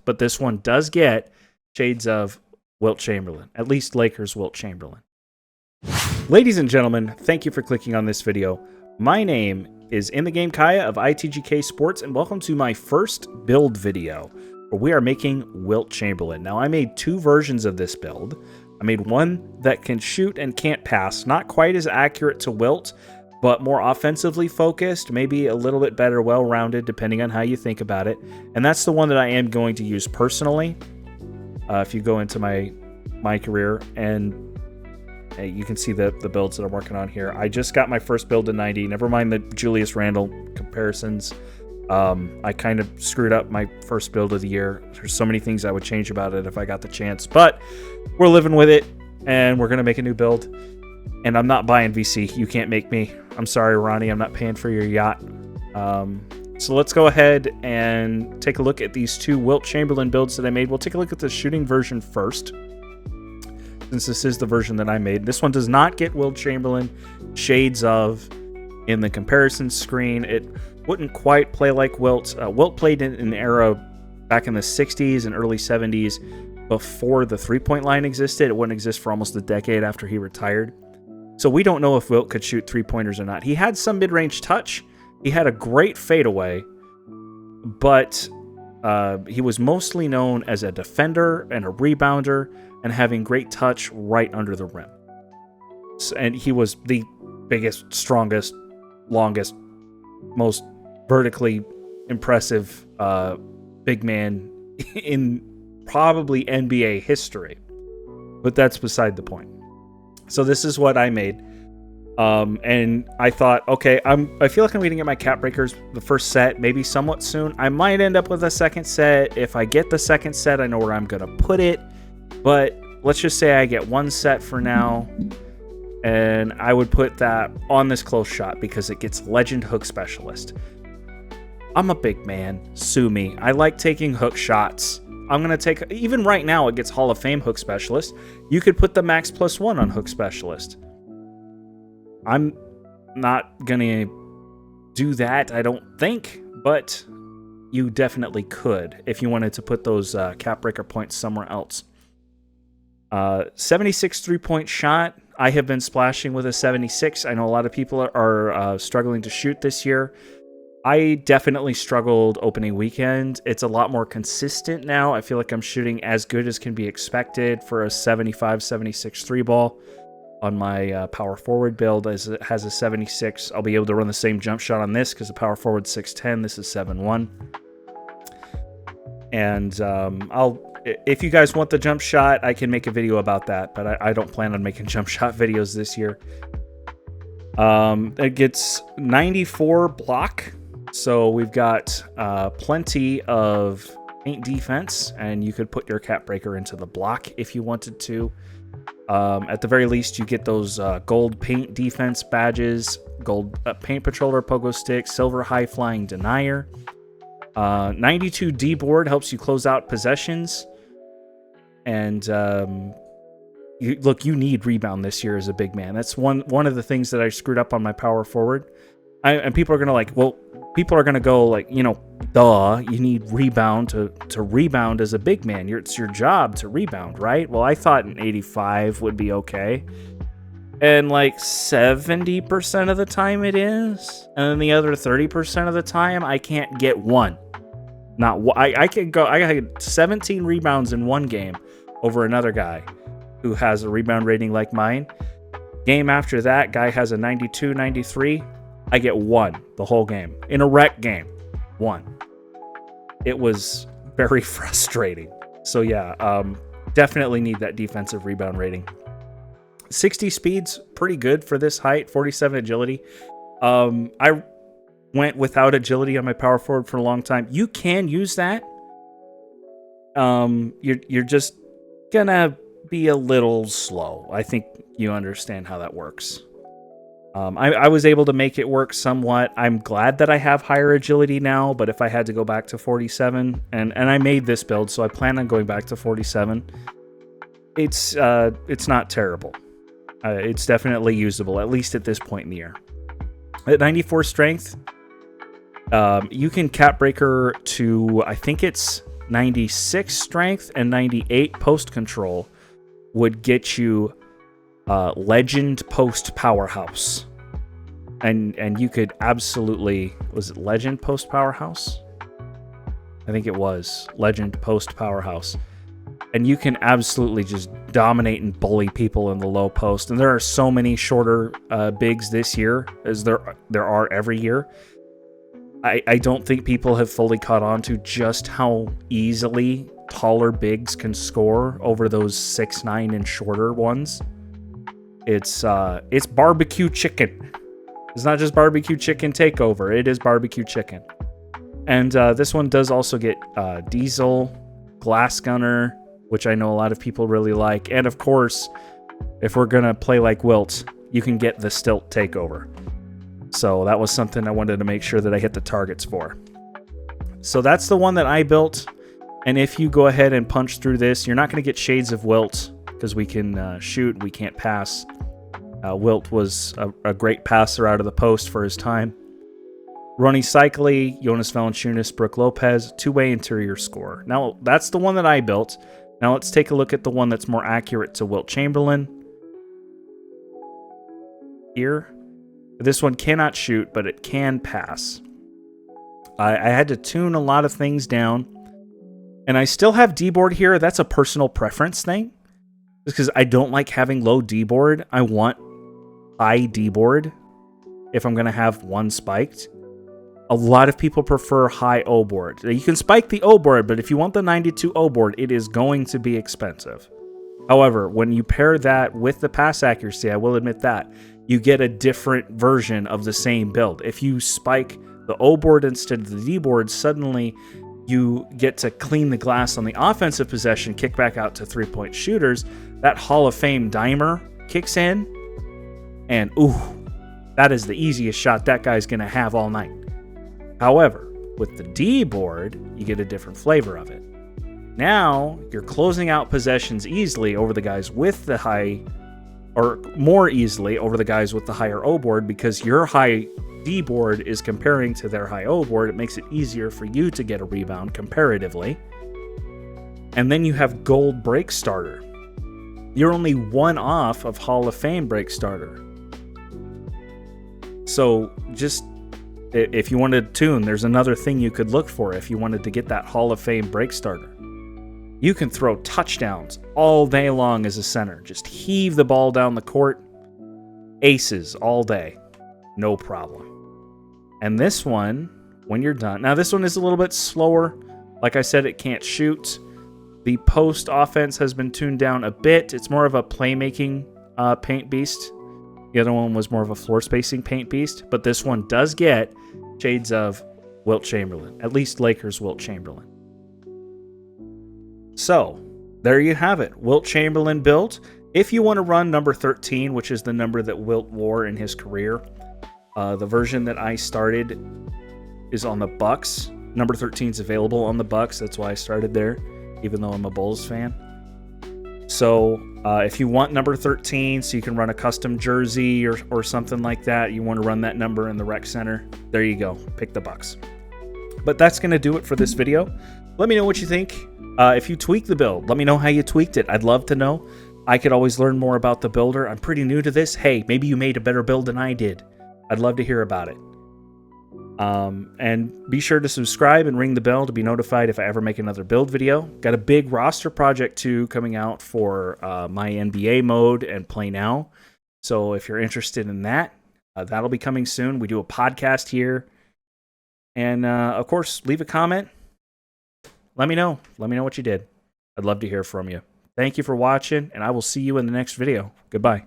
but this one does get shades of Wilt Chamberlain, at least Lakers Wilt Chamberlain. Ladies and gentlemen, thank you for clicking on this video. My name is In the Game Kaya of ITGK Sports, and welcome to my first build video where we are making Wilt Chamberlain. Now, I made two versions of this build. I made one that can shoot and can't pass, not quite as accurate to Wilt, but more offensively focused, maybe a little bit better, well-rounded, depending on how you think about it. And that's the one that I am going to use personally. If you go into my career, and you can see the builds that I'm working on here. I just got my first build to 90. Never mind the Julius Randle comparisons. I kind of screwed up my first build of the year. There's so many things I would change about it if I got the chance, but we're living with it, and we're going to make a new build. And I'm not buying VC. You can't make me. I'm sorry, Ronnie. I'm not paying for your yacht. So let's go ahead and take a look at these two Wilt Chamberlain builds that I made. We'll take a look at the shooting version first, since this is the version that I made. This one does not get Wilt Chamberlain shades of in the comparison screen. It wouldn't quite play like Wilt. Wilt played in an era back in the 60s and early 70s before the three-point line existed. It wouldn't exist for almost a decade after he retired. So we don't know if Wilt could shoot three-pointers or not. He had some mid-range touch. He had a great fadeaway, but he was mostly known as a defender and a rebounder and having great touch right under the rim. And he was the biggest, strongest, longest, most vertically impressive big man in probably NBA history. But that's beside the point. So this is what I made. And I thought, okay, I feel like I'm going to get my cap breakers the first set, maybe somewhat soon. I might end up with a second set. If I get the second set, I know where I'm going to put it. But let's just say I get one set for now. And I would put that on this close shot because it gets Legend Hook Specialist. I'm a big man. Sue me. I like taking hook shots. I'm going to take, even right now, it gets Hall of Fame Hook Specialist. You could put the max +1 on Hook Specialist. I'm not going to do that, I don't think, but you definitely could if you wanted to put those cap breaker points somewhere else. 76 three-point shot. I have been splashing with a 76. I know a lot of people are struggling to shoot this year. I definitely struggled opening weekend. It's a lot more consistent now. I feel like I'm shooting as good as can be expected for a 75, 76 three ball. On my power forward build, as it has a 76, I'll be able to run the same jump shot on this because the power forward 6'10", this is 7'1". And if you guys want the jump shot, I can make a video about that, but I don't plan on making jump shot videos this year. It gets 94 block, so we've got plenty of paint defense, and you could put your cap breaker into the block if you wanted to. At the very least, you get those gold paint defense badges, gold paint patroller pogo stick, silver high flying denier. 92 D board helps you close out possessions. And you need rebound this year as a big man. That's one of the things that I screwed up on my power forward. And people are going to go like, duh, you need rebound to rebound as a big man. It's your job to rebound, right? Well, I thought an 85 would be okay. And like 70% of the time it is. And then the other 30% of the time, I can't get one. I had 17 rebounds in one game over another guy who has a rebound rating like mine. Game after that, guy has a 92, 93. I get one the whole game. In a rec game, one. It was very frustrating. So yeah, definitely need that defensive rebound rating. 60 speed's pretty good for this height, 47 agility. I went without agility on my power forward for a long time. You can use that. You're just gonna be a little slow. I think you understand how that works. I was able to make it work somewhat. I'm glad that I have higher agility now, but if I had to go back to 47, and I made this build, so I plan on going back to 47, it's not terrible. It's definitely usable, at least at this point in the year. At 94 strength, you can cap breaker to, I think it's 96 strength and 98 post control would get you Legend Post Powerhouse. And you could absolutely... Was it Legend Post Powerhouse? I think it was Legend Post Powerhouse. And you can absolutely just dominate and bully people in the low post. And there are so many shorter bigs this year, as there are every year. I don't think people have fully caught on to just how easily taller bigs can score over those 6'9" and shorter ones. It's barbecue chicken. It's not just barbecue chicken takeover. It is barbecue chicken. And this one does also get Diesel, Glass Gunner, which I know a lot of people really like. And of course, if we're going to play like Wilt, you can get the Stilt Takeover. So that was something I wanted to make sure that I hit the targets for. So that's the one that I built. And if you go ahead and punch through this, you're not going to get Shades of Wilt because we can shoot, we can't pass. Wilt was a great passer out of the post for his time. Ronnie Cycli, Jonas Valanciunas, Brook Lopez, two-way interior score. Now, that's the one that I built. Now let's take a look at the one that's more accurate to Wilt Chamberlain. Here. This one cannot shoot, but it can pass. I had to tune a lot of things down. And I still have D-board here. That's a personal preference thing. Just because I don't like having low D-board. I want high D-board if I'm going to have one spiked. A lot of people prefer high O-board. You can spike the O-board, but if you want the 92 O-board, it is going to be expensive. However, when you pair that with the pass accuracy, I will admit that, you get a different version of the same build. If you spike the O-board instead of the D-board, suddenly you get to clean the glass on the offensive possession, kick back out to three-point shooters. That Hall of Fame dimer kicks in, and ooh, that is the easiest shot that guy's going to have all night. However, with the D-board, you get a different flavor of it. Now, you're closing out possessions easily over the guys with the high, or more easily over the guys with the higher O-board, because your high D-board is comparing to their high O-board. It makes it easier for you to get a rebound comparatively. And then you have Gold Break Starter. You're only one off of Hall of Fame Break Starter. So just, if you wanted to tune, there's another thing you could look for if you wanted to get that Hall of Fame Break Starter. You can throw touchdowns all day long as a center. Just heave the ball down the court. Aces all day. No problem. And this one, when you're done... Now, this one is a little bit slower. Like I said, it can't shoot. The post offense has been tuned down a bit. It's more of a playmaking paint beast. The other one was more of a floor spacing paint beast. But this one does get shades of Wilt Chamberlain. At least Lakers Wilt Chamberlain. So, there you have it. Wilt Chamberlain built. If you want to run number 13, which is the number that Wilt wore in his career, the version that I started is on the Bucks. Number 13 is available on the Bucks. That's why I started there, even though I'm a Bulls fan. So, if you want number 13, so you can run a custom jersey or something like that, you want to run that number in the rec center, there you go. Pick the Bucks. But that's going to do it for this video. Let me know what you think. If you tweak the build, let me know how you tweaked it. I'd love to know. I could always learn more about the builder. I'm pretty new to this. Hey, maybe you made a better build than I did. I'd love to hear about it. And be sure to subscribe and ring the bell to be notified if I ever make another build video. Got a big roster project too coming out for my NBA mode and Play Now. So if you're interested in that, that'll be coming soon. We do a podcast here. And of course, leave a comment. Let me know. Let me know what you did. I'd love to hear from you. Thank you for watching, and I will see you in the next video. Goodbye.